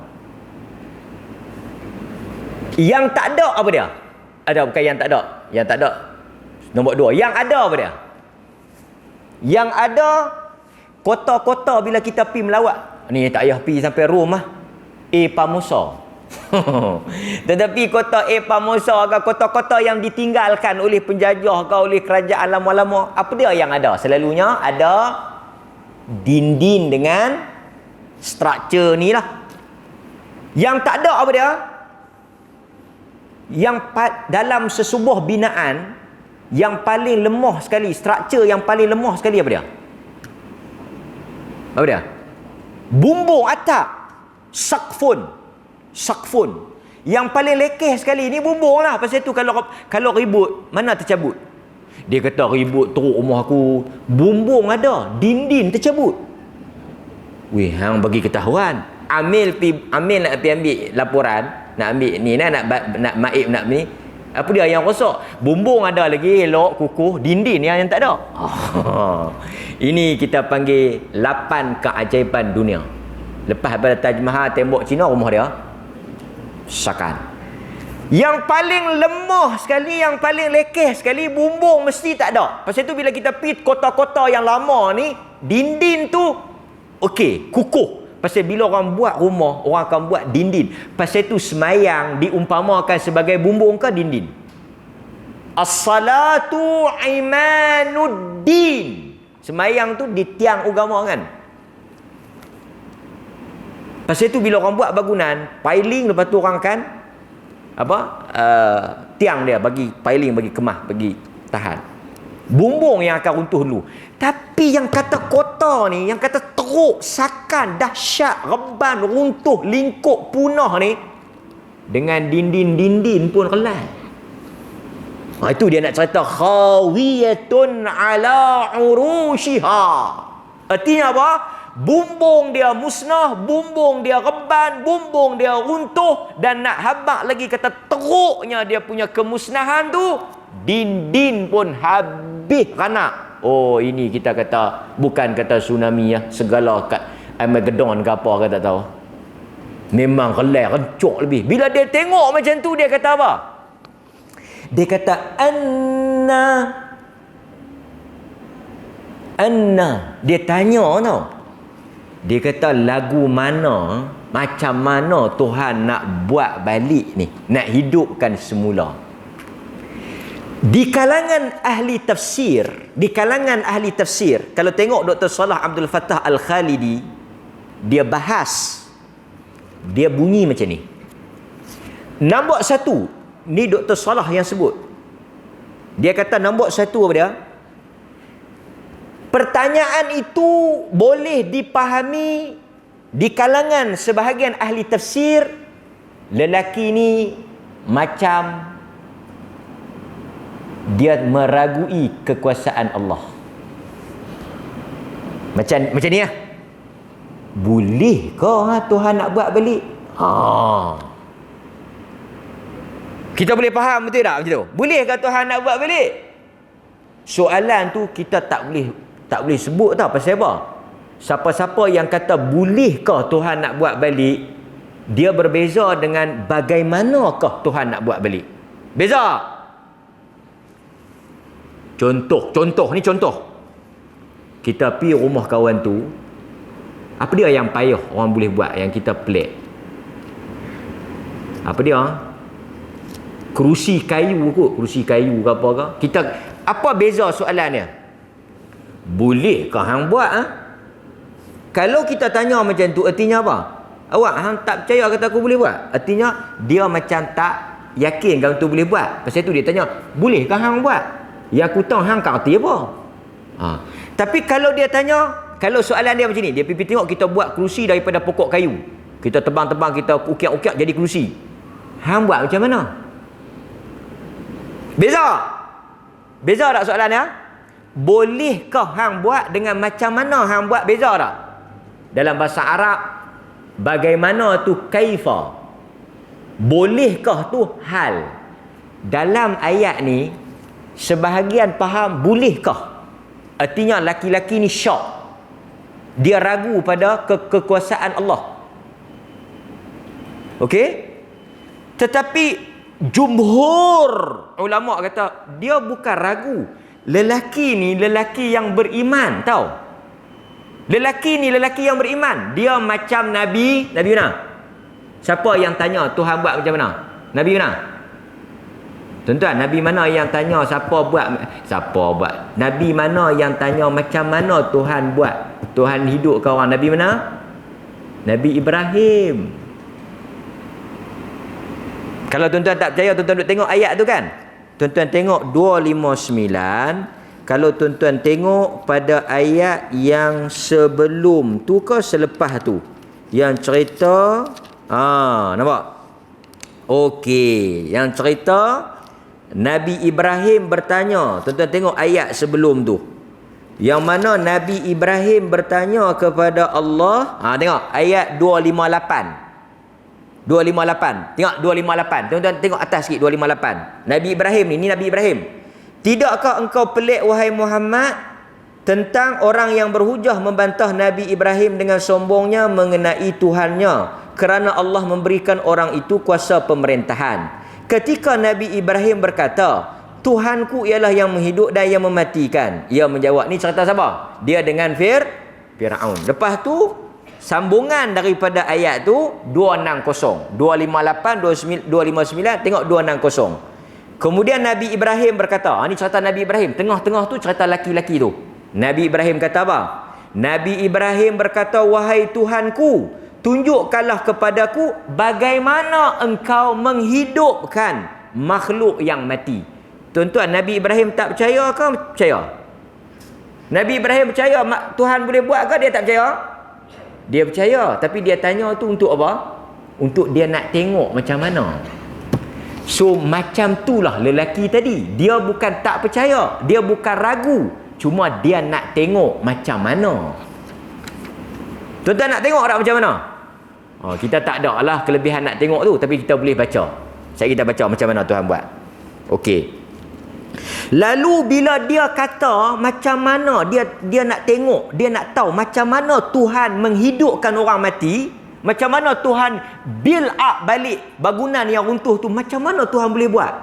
Yang tak ada apa dia? Ada, bukan yang tak ada. Yang tak ada nombor 2. Yang ada apa dia? Yang ada kota-kota bila kita pergi melawat. Ni tak payah pergi sampai Rom Pamosa. Tetapi kota Pamosa ke kota-kota yang ditinggalkan oleh penjajah ke oleh kerajaan lama-lama, apa dia yang ada? Selalunya ada dinding dengan struktur ni lah. Yang tak ada apa dia? Yang dalam sesubuh binaan yang paling lemah sekali, struktur yang paling lemah sekali apa dia? Apa dia? Bumbung atap, sakfun. Yang paling lekeh sekali ni bumbung lah. Pasal tu kalau ribut, mana tercabut? Dia kata ribut teruk rumah aku, bumbung ada, dinding tercabut. Weh, hang bagi ketahuan. Amil nak pergi ambil laporan, nak ambil ni, nak maib nak ni. Apa dia yang rosak? Bumbung ada lagi elok, kukuh, dinding yang tak ada. Ini kita panggil 8 keajaiban dunia. Lepas daripada Taj Mahal, tembok Cina, rumah dia sakan. Yang paling lemah sekali, yang paling lekeh sekali, bumbung mesti tak ada. Pasal tu bila kita pergi kota-kota yang lama ni, dinding tu okey, kukuh. Pasal bila orang buat rumah, orang akan buat dinding. Pasal tu semayang diumpamakan sebagai bumbung ke dinding. As-salatu imanuddin. Semayang tu di tiang agama kan. Pasal tu bila orang buat bangunan, piling, lepas tu orang akan tiang dia bagi piling, bagi kemah, bagi tahan. Bumbung yang akan runtuh dulu. Tapi yang kata kota ni, yang kata teruk, sakan, dahsyat, reban, runtuh, lingkup, punah ni, dengan dinding-dinding pun kelal. Itu dia nak cerita khawiyatun ala urushiha. Artinya apa? Bumbung dia musnah, bumbung dia reban, bumbung dia runtuh, dan nak habaq lagi kata teruknya dia punya kemusnahan tu, dinding pun habis ranak. Oh, ini kita kata bukan kata tsunami ya, segala kat Armageddon ke apa ke tak tahu. Memang kelai rencuk lebih. Bila dia tengok macam tu, dia kata apa? Dia kata anna. Dia tanya tau. Dia kata lagu mana, macam mana Tuhan nak buat balik ni, nak hidupkan semula. Di kalangan ahli tafsir, kalau tengok Dr. Salah Abdul Fattah Al-Khalidi, dia bahas, dia bunyi macam ni. Nombor 1, ni Dr. Salah yang sebut. Dia kata nombor 1 apa dia? Pertanyaan itu boleh dipahami di kalangan sebahagian ahli tafsir. Lelaki ni macam dia meragui kekuasaan Allah. Macam ni lah. Boleh ke Tuhan nak buat balik? Kita boleh faham betul tak macam tu? Boleh ke Tuhan nak buat balik? Soalan tu kita tak boleh sebut tau. Pasal apa? Siapa-siapa yang kata bolehkah Tuhan nak buat balik, dia berbeza dengan bagaimanakah Tuhan nak buat balik. Beza. Contoh ni contoh. Kita pergi rumah kawan tu, apa dia yang payah orang boleh buat yang kita pelik? Apa dia? Kerusi kayu kot, kerusi kayu ke apa ke? Kita apa beza soalannya? Bolehkah hang buat Kalau kita tanya macam tu, artinya apa? Awak hang tak percaya kata aku boleh buat? Artinya dia macam tak yakin kau tu boleh buat. Pasal tu dia tanya, bolehkah hang buat? Ya aku tahu hang tak erti apa. Tapi kalau dia tanya, kalau soalan dia macam ni, dia pergi tengok kita buat kerusi daripada pokok kayu. Kita tebang-tebang, kita ukiak-ukiak jadi kerusi. Hang buat macam mana? Beza tak soalannya? Bolehkah hang buat dengan macam mana hang buat, beza tak? Dalam bahasa Arab, bagaimana tu kaifa. Bolehkah tu hal. Dalam ayat ni, sebahagian faham bolehkah. Artinya laki-laki ni syok. Dia ragu pada kekuasaan Allah. Okey? Tetapi jumhur ulama kata dia bukan ragu. Lelaki ni lelaki yang beriman, tahu? Lelaki ni lelaki yang beriman. Dia macam Nabi mana? Siapa yang tanya Tuhan buat macam mana? Nabi mana? Tuan-tuan, Nabi mana yang tanya siapa buat? Nabi mana yang tanya macam mana Tuhan buat? Tuhan hidupkan orang. Nabi mana? Nabi Ibrahim. Kalau tuan-tuan tak percaya, tuan-tuan duk tengok ayat tu kan? Tuan-tuan tengok 259. Kalau tuan-tuan tengok pada ayat yang sebelum tu ke selepas tu, yang cerita nampak? Okey, yang cerita Nabi Ibrahim bertanya. Tuan-tuan tengok ayat sebelum tu, yang mana Nabi Ibrahim bertanya kepada Allah. Tengok ayat 258. 258. Tengok 258. Tuan-tuan tengok atas sikit 258. Nabi Ibrahim ni Nabi Ibrahim. Tidakkah engkau pelik wahai Muhammad tentang orang yang berhujah membantah Nabi Ibrahim dengan sombongnya mengenai Tuhannya, kerana Allah memberikan orang itu kuasa pemerintahan. Ketika Nabi Ibrahim berkata, Tuhanku ialah yang menghidup dan yang mematikan. Ia menjawab, ni cerita siapa? Dia dengan Fir'aun. Lepas tu sambungan daripada ayat tu 260, 258, 259, tengok 260. Kemudian Nabi Ibrahim berkata, ni cerita Nabi Ibrahim, tengah-tengah tu cerita laki-laki tu. Nabi Ibrahim kata apa? Nabi Ibrahim berkata, wahai Tuhanku, tunjukkanlah kepadaku bagaimana engkau menghidupkan makhluk yang mati. Tuan-tuan, Nabi Ibrahim tak percaya ke percaya? Nabi Ibrahim percaya Tuhan boleh buat ke dia tak percaya? Dia percaya, tapi dia tanya tu untuk apa? Untuk dia nak tengok macam mana. So macam itulah lelaki tadi. Dia bukan tak percaya, dia bukan ragu, cuma dia nak tengok macam mana. Tuan-tuan nak tengok tak macam mana? Kita tak ada lah kelebihan nak tengok tu, tapi kita boleh baca. Kita baca macam mana Tuhan buat. Okey. Lalu bila dia kata macam mana dia nak tengok, dia nak tahu macam mana Tuhan menghidupkan orang mati, macam mana Tuhan build up balik bangunan yang runtuh tu, macam mana Tuhan boleh buat.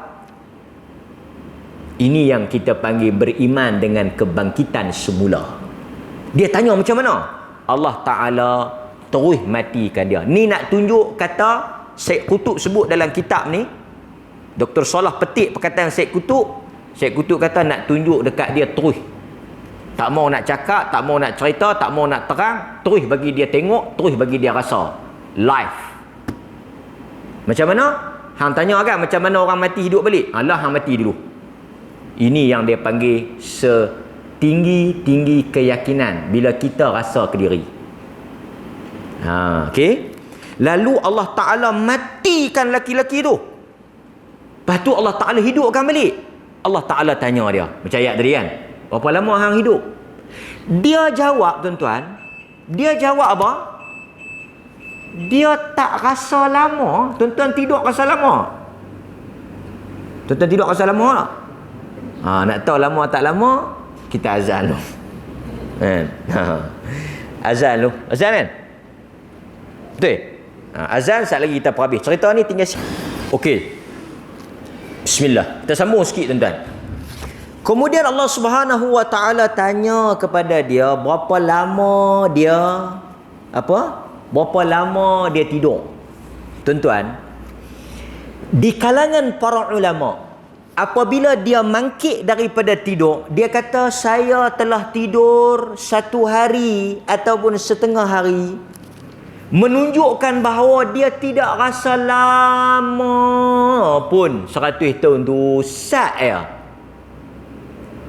Ini yang kita panggil beriman dengan kebangkitan semula. Dia tanya macam mana? Allah Ta'ala terus matikan dia. Ni nak tunjuk kata Syed Qutb sebut dalam kitab ni. Dr. Salah petik perkataan Syed Qutb. Syed Qutb kata nak tunjuk dekat dia terus. Tak mau nak cakap, tak mau nak cerita, tak mau nak terang, terus bagi dia tengok, terus bagi dia rasa. Live. Macam mana? Hang tanya kan macam mana orang mati hidup balik? Allah hang mati dulu. Ini yang dia panggil setinggi-tinggi keyakinan bila kita rasa ke diri. Okey. Lalu Allah Ta'ala matikan laki-laki tu. Lepas tu Allah Ta'ala hidupkan balik. Allah Ta'ala tanya dia, macam ayat tadi kan, berapa lama hang hidup? Dia jawab, tuan-tuan. Dia jawab apa? Dia tak rasa lama. Tuan-tuan tidur rasa lama? Tuan-tuan tidur rasa lama tak? Nak tahu lama tak lama, kita azan dulu. Azan dulu. Azan kan? Betul? Azan, saat lagi kita perhabis. Cerita ni tinggal okey. Bismillah. Kita sambung sikit, tuan-tuan. Kemudian Allah Subhanahu wa taala tanya kepada dia, berapa lama dia Berapa lama dia tidur? Tuan-tuan, di kalangan para ulama, apabila dia mangkit daripada tidur, dia kata saya telah tidur 1 hari ataupun setengah hari, menunjukkan bahawa dia tidak rasa lama pun 100 tahun tu sat ya.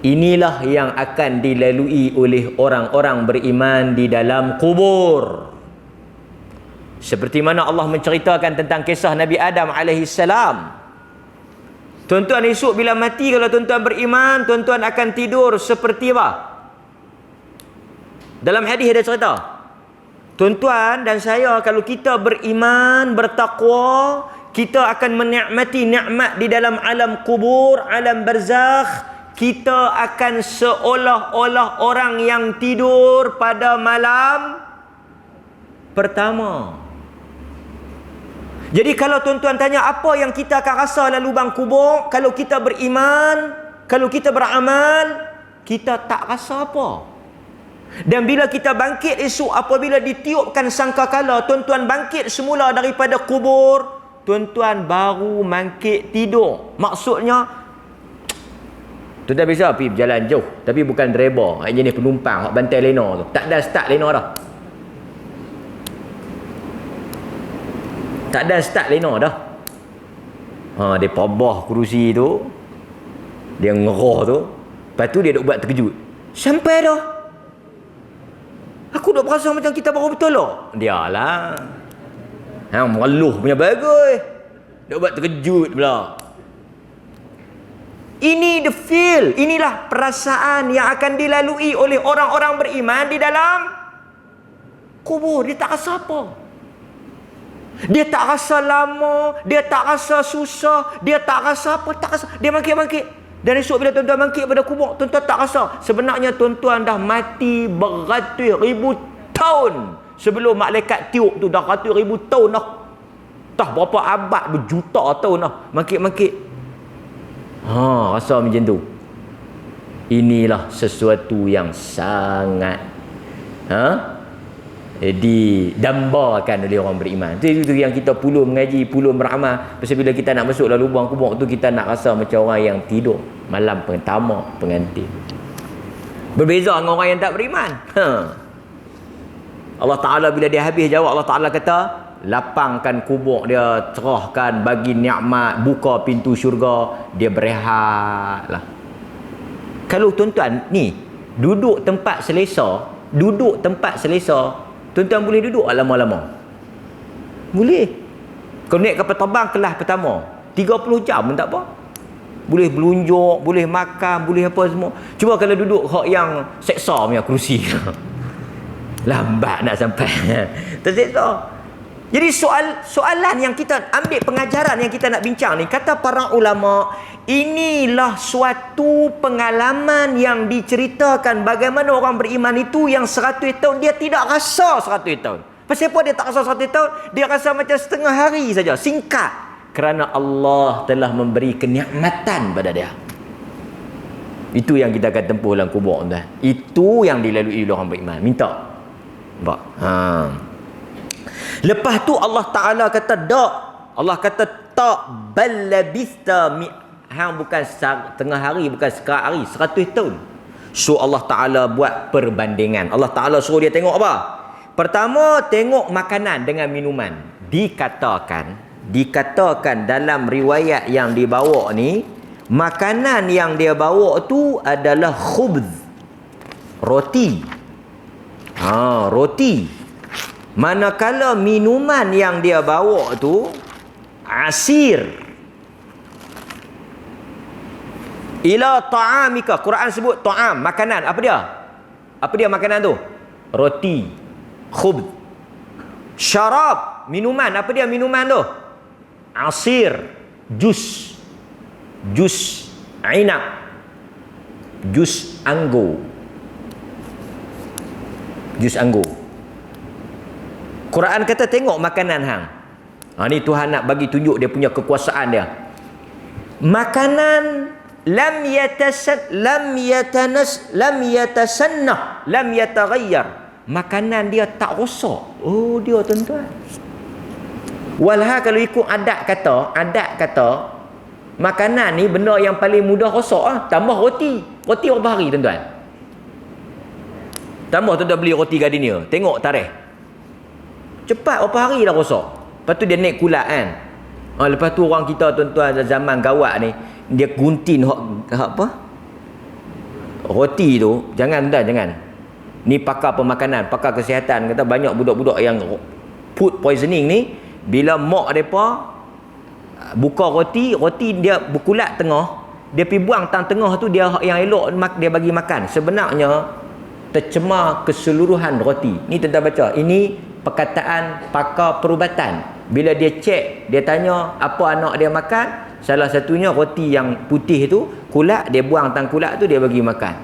Inilah yang akan dilalui oleh orang-orang beriman di dalam kubur. Seperti mana Allah menceritakan tentang kisah Nabi Adam AS. Tuan-tuan, esok bila mati, kalau tuan-tuan beriman, tuan-tuan akan tidur seperti apa? Dalam hadis ada cerita, tuan-tuan dan saya, kalau kita beriman, bertakwa, kita akan menikmati nikmat di dalam alam kubur, alam barzakh. Kita akan seolah-olah orang yang tidur pada malam pertama. Jadi kalau tuan-tuan tanya apa yang kita akan rasa dalam lubang kubur, kalau kita beriman, kalau kita beramal, kita tak rasa apa. Dan bila kita bangkit esok, apabila ditiupkan sangkakala, tuan-tuan bangkit semula daripada kubur, tuan-tuan baru bangkit tidur. Maksudnya, tuan-tuan biasa pergi berjalan jauh, tapi bukan driver, jenis penumpang, bantai lena tu. Tak ada start lena dah. Tak ada start lena dah. Dia pabah kerusi tu, dia ngerah tu, lepas tu dia duk buat terkejut. Sampai dah. Aku duk berasa macam kita baru bertolak. Dia lah. Mereluh punya bagus. Duk buat terkejut pula. Ini the feel. Inilah perasaan yang akan dilalui oleh orang-orang beriman di dalam kubur. Dia tak rasa apa. Dia tak rasa lama, dia tak rasa susah, dia tak rasa apa, tak rasa. Dia bangkit-bangkit. Dan esok bila tuan-tuan bangkit pada kubur, tuan-tuan tak rasa. Sebenarnya tuan-tuan dah mati beratus ribu tahun sebelum malaikat tiup tu. Dah ratus ribu tahun dah. Dah berapa abad, berjuta tahun dah. Bangkit-bangkit. Rasa macam tu. Inilah sesuatu yang sangat didambakan oleh orang beriman. Itu yang kita perlu mengaji, perlu beramal. Pasal bila kita nak masuk dalam lubang kubur tu, kita nak rasa macam orang yang tidur malam pertama pengantin. Berbeza dengan orang yang tak beriman. Allah Ta'ala bila dia habis jawab, Allah Ta'ala kata, lapangkan kubur dia, cerahkan, bagi nikmat, buka pintu syurga, dia berehatlah. Kalau tuan-tuan ni duduk tempat selesa, tuan-tuan boleh duduk lama-lama? Boleh. Kalau naik kapal terbang kelas pertama 30 jam pun tak apa. Boleh berlunjuk, boleh makan, boleh apa semua. Cuba kalau duduk hak yang seksa punya kerusi, lambat nak sampai. Terseksa. Jadi soalan yang kita ambil, pengajaran yang kita nak bincang ni, kata para ulama, inilah suatu pengalaman yang diceritakan bagaimana orang beriman itu yang 100 tahun dia tidak rasa 100 tahun. Pasal apa dia tak rasa 100 tahun? Dia rasa macam setengah hari saja, singkat. Kerana Allah telah memberi kenikmatan pada dia. Itu yang kita akan tempuh dalam kubur tuan. Itu yang dilalui oleh orang beriman. Minta. Nampak? Lepas tu Allah Ta'ala kata tak. Allah kata tak, bal labista bukan setengah hari, bukan sekali hari, 100 tahun. So Allah Ta'ala buat perbandingan. Allah Ta'ala suruh dia tengok apa? Pertama, tengok makanan dengan minuman. Dikatakan dalam riwayat yang dibawa ni, makanan yang dia bawa tu adalah khubz, roti. Roti. Manakala minuman yang dia bawa tu asir. Ila ta'amika, Quran sebut ta'am, makanan. Apa dia? Apa dia makanan tu? Roti, khubz. Syarab, minuman. Apa dia minuman tu? Asir, jus. Jus inab. Jus anggur. Jus anggur. Quran kata tengok makanan hang. Ni Tuhan nak bagi tunjuk dia punya kekuasaan dia. Makanan lam yatasannah, lam yataghayyar. Makanan dia tak rosak. Oh dia tuan-tuan. Walha kalau ikut adat kata makanan ni benda yang paling mudah rosak tambah roti. Roti berapa hari tuan-tuan? Tambah tuan-tuan beli roti Gardenia. Tengok tarikh. Cepat berapa hari dah rosak. Lepas tu dia naik kulat kan. Lepas tu orang kita tuan-tuan zaman gawat ni, dia gunting apa? Roti tu, jangan tuan, jangan. Ni pakar pemakanan, pakar kesihatan kata banyak budak-budak yang food poisoning ni, bila mak depa buka roti dia berkulat tengah, dia pergi buang tengah tu, dia yang elok dia bagi makan. Sebenarnya tercemar keseluruhan roti. Ni tuan-tuan baca. Ini perkataan pakar perubatan. Bila dia cek, dia tanya apa anak dia makan, salah satunya roti yang putih tu, kulat, dia buang kulat tu, dia bagi makan.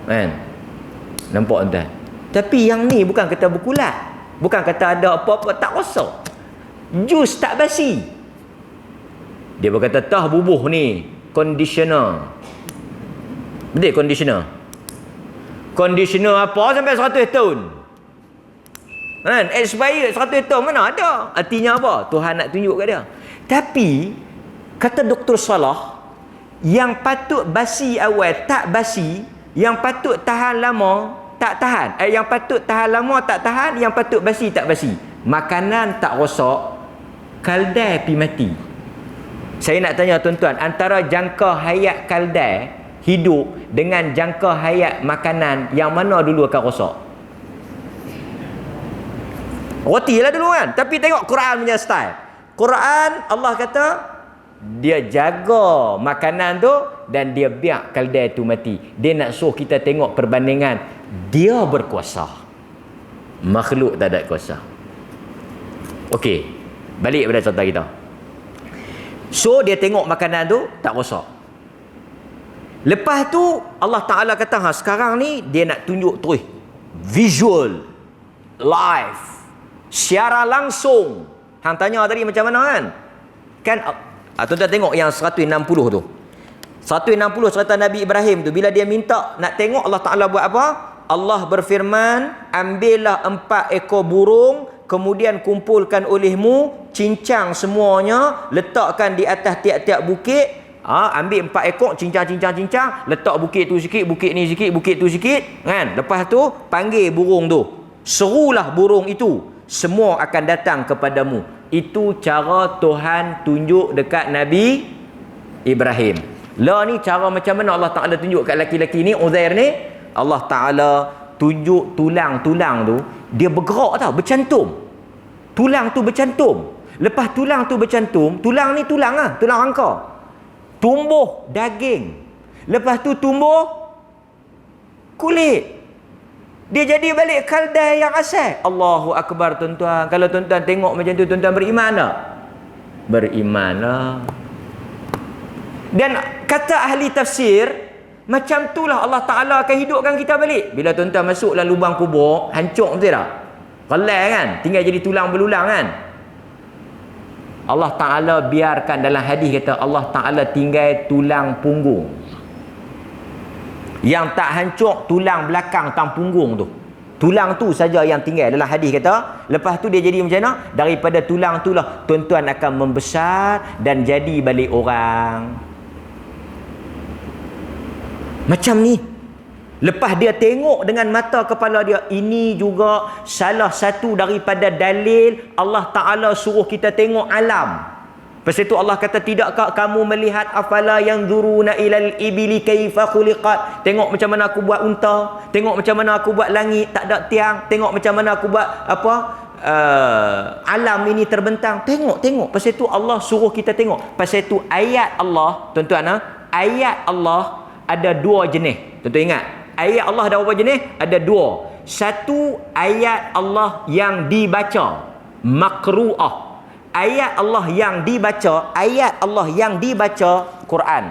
Kan? Nampak tuan? Tapi yang ni bukan kata berkulat. Bukan kata ada apa-apa tak rosak. Jus tak basi. Dia berkata tah bubuh ni conditioner. Betul conditioner? Conditioner apa sampai 100 tahun? Kan? Expired 100 tahun mana ada? Artinya apa? Tuhan nak tunjuk kat dia. Tapi kata Dr. Salah, yang patut basi awal tak basi, yang patut tahan lama tak tahan. Yang patut tahan lama tak tahan, yang patut basi tak basi. Makanan tak rosak, kaldai pi mati. Saya nak tanya tuan-tuan, antara jangka hayat kaldai hidup dengan jangka hayat makanan, yang mana dulu akan rosak? Roti lah dulu kan. Tapi tengok Quran punya style. Quran Allah kata dia jaga makanan tu dan dia biar kaldai tu mati. Dia nak suruh kita tengok perbandingan. Dia berkuasa, makhluk tak ada kuasa. Okey, balik pada contoh kita. So dia tengok makanan tu tak rosak. Lepas tu Allah Ta'ala kata sekarang ni dia nak tunjuk terus visual, live, secara langsung. Hang tanya tadi macam mana kan? Kan tuan-tuan tengok yang 160 tu. 160 cerita Nabi Ibrahim tu, bila dia minta nak tengok, Allah Ta'ala buat apa? Allah berfirman, ambillah 4 ekor burung, kemudian kumpulkan olehmu, cincang semuanya, letakkan di atas tiap-tiap bukit. Ambil 4 ekor, cincang, letak bukit tu sikit, bukit ni sikit, bukit tu sikit, kan? Lepas tu panggil burung tu, serulah burung itu, semua akan datang kepadamu. Itu cara Tuhan tunjuk dekat Nabi Ibrahim. Lah ni cara macam mana Allah Ta'ala tunjuk kat laki-laki ni, Uzair ni? Allah Ta'ala tunjuk tulang-tulang tu, dia bergerak tau, bercantum. Tulang tu bercantum. Lepas tulang tu bercantum, tulang ni tulang rangka. Tumbuh daging. Lepas tu tumbuh kulit. Dia jadi balik kaldai yang asal. Allahu Akbar tuan-tuan. Kalau tuan-tuan tengok macam tu, tuan-tuan beriman tak? Beriman lah. Dan kata ahli tafsir, macam itulah Allah Ta'ala akan hidupkan kita balik. Bila tuan-tuan masuk dalam lubang kubur, hancur betul tak? Kelai kan? Tinggal jadi tulang belulang kan? Allah Ta'ala biarkan, dalam hadis kata Allah Ta'ala tinggal tulang punggung. Yang tak hancur tulang belakang tang punggung tu. Tulang tu saja yang tinggal. Dalam hadis kata, lepas tu dia jadi macam mana? Daripada tulang tu lah tuan-tuan akan membesar dan jadi balik orang. Macam ni. Lepas dia tengok dengan mata kepala dia, ini juga salah satu daripada dalil Allah Ta'ala suruh kita tengok alam. Lepas itu Allah kata, tidakkah kamu melihat afala yanzuruna ilal ibili kaifa khuliqat? Tengok macam mana aku buat unta, tengok macam mana aku buat langit tak ada tiang, tengok macam mana aku buat alam ini terbentang. Tengok. Pasal itu Allah suruh kita tengok. Pasal itu ayat Allah, tuan-tuan, ayat Allah ada 2 jenis. Tuan-tuan ingat, Ayat Allah ada berapa jenis? Ada dua. Satu, ayat Allah yang dibaca, makru'ah. Ayat Allah yang dibaca, Quran.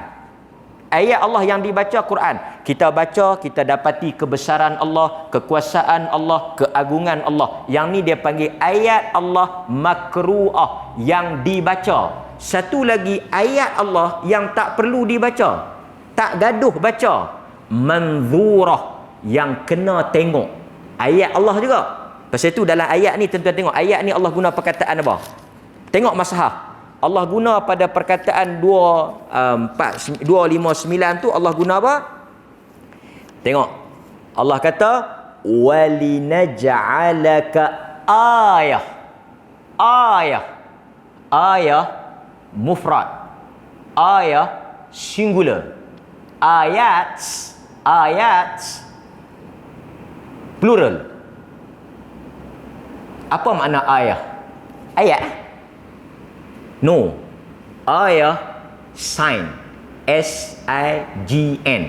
Ayat Allah yang dibaca Quran. Kita baca, kita dapati kebesaran Allah, kekuasaan Allah, keagungan Allah. Yang ni dia panggil ayat Allah makru'ah, yang dibaca. Satu lagi, ayat Allah yang tak perlu dibaca, tak gaduh baca, manzurah, yang kena tengok. Ayat Allah juga. Pasal itu dalam ayat ni tuan-tuan tengok, ayat ni Allah guna perkataan apa? Tengok Mashaf. Allah guna pada perkataan 259 tu, Allah guna apa? Tengok. Allah kata walinaj'alaka ayah. Ayah mufrad. Ayah singular. Ayat plural. Apa makna ayah? Ayat? No. Ayah sign. S-I-G-N.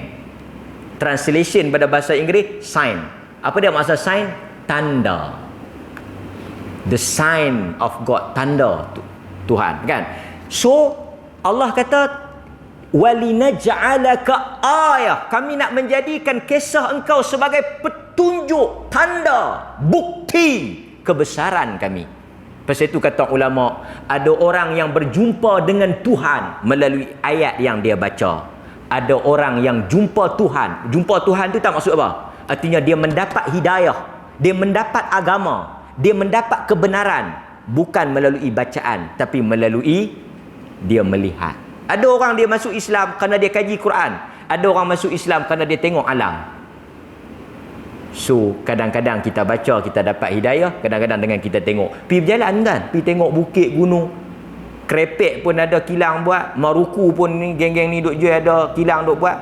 Translation pada bahasa Inggeris sign. Apa dia maksud sign? Tanda. The sign of God, tanda Tuhan, kan? So Allah kata walinaj'alaka ayah, kami nak menjadikan kisah engkau sebagai petunjuk, tanda, bukti kebesaran kami. Pasal itu kata ulama, ada orang yang berjumpa dengan Tuhan melalui ayat yang dia baca. Ada orang yang jumpa Tuhan. Jumpa Tuhan tu tak maksud apa? Artinya dia mendapat hidayah, dia mendapat agama, dia mendapat kebenaran, bukan melalui bacaan, tapi melalui dia melihat. Ada orang dia masuk Islam kerana dia kaji Quran. Ada orang masuk Islam kerana dia tengok alam. So, kadang-kadang kita baca, kita dapat hidayah. Kadang-kadang dengan kita tengok. Pergi berjalan kan? Pergi tengok bukit, gunung. Krepek pun ada kilang buat. Maruku pun ni, geng-geng ni duk jual ada kilang duk buat.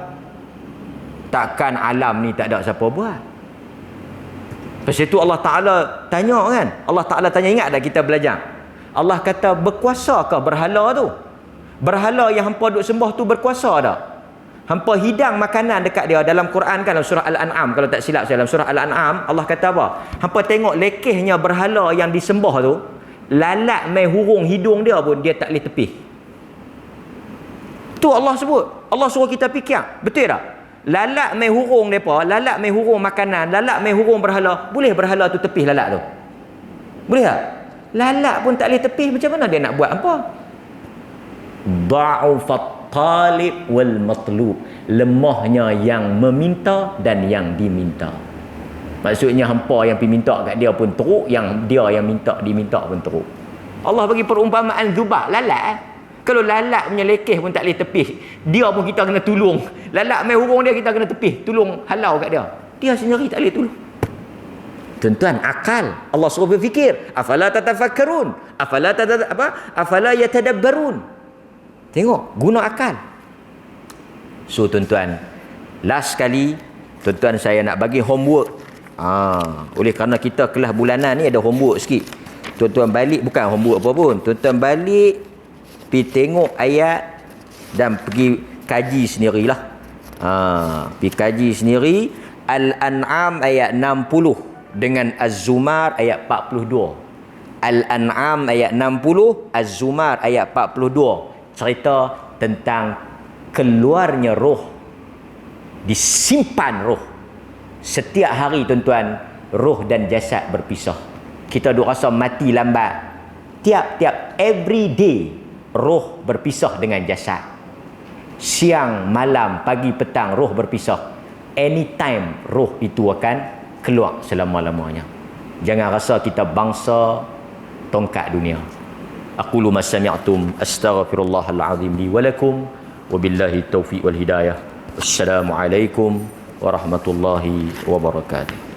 Takkan alam ni tak ada siapa buat? Pasal itu Allah Ta'ala tanya kan? Allah Ta'ala tanya, ingat tak kita belajar? Allah kata, berkuasakah berhala tu? Berhala yang hampa duk sembah tu berkuasa tak? Hampa hidang makanan dekat dia. Dalam Quran kan, dalam surah Al-An'am, kalau tak silap saya, dalam surah Al-An'am Allah kata apa? Hampa tengok lekehnya berhala yang disembah tu, lalat mai hurung hidung dia pun dia tak boleh tepih. Tu Allah sebut. Allah suruh kita fikir. Betul tak? Lalat mai hurung depa, lalat mai hurung makanan, lalat mai hurung berhala. Boleh berhala tu tepih lalat tu? Boleh tak? Lalat pun tak boleh tepih, macam mana dia nak buat apa? Da'ufat talib wal matlub. Lemahnya yang meminta dan yang diminta. Maksudnya hampa yang pergi minta kat dia pun teruk, yang dia yang minta diminta pun teruk. Allah bagi perumpamaan zubab, lalat. Kalau lalat punya lekeh pun tak boleh tepih, dia pun kita kena tolong. Lalat mai hurung dia kita kena tepih, tolong halau kat dia. Dia sendiri tak boleh tolong. Tuan-tuan, akal. Allah suruh berfikir. Afala tatafakkarun? Afala yatadabbarun? Tengok, guna akal. So tuan-tuan, last kali tuan-tuan saya nak bagi homework. Oleh kerana kita kelas bulanan ni ada homework sikit. Tuan-tuan balik, bukan homework apa pun. Tuan-tuan balik, pergi tengok ayat dan pergi kaji sendirilah. Pergi kaji sendiri. Al-An'am ayat 60 dengan Az-Zumar ayat 42. Al-An'am ayat 60, Az-Zumar ayat 42. Cerita tentang keluarnya roh, disimpan roh. Setiap hari tuan-tuan, roh dan jasad berpisah. Kita duk rasa mati lambat. Tiap-tiap every day roh berpisah dengan jasad. Siang, malam, pagi, petang roh berpisah. Anytime roh itu akan keluar selama-lamanya. Jangan rasa kita bangsa tongkat dunia. Aqulu ma sami'tum astaghfirullahal azim li wa lakum wa billahi taufiq wal hidayah. Wassalamualaikum warahmatullahi wabarakatuh.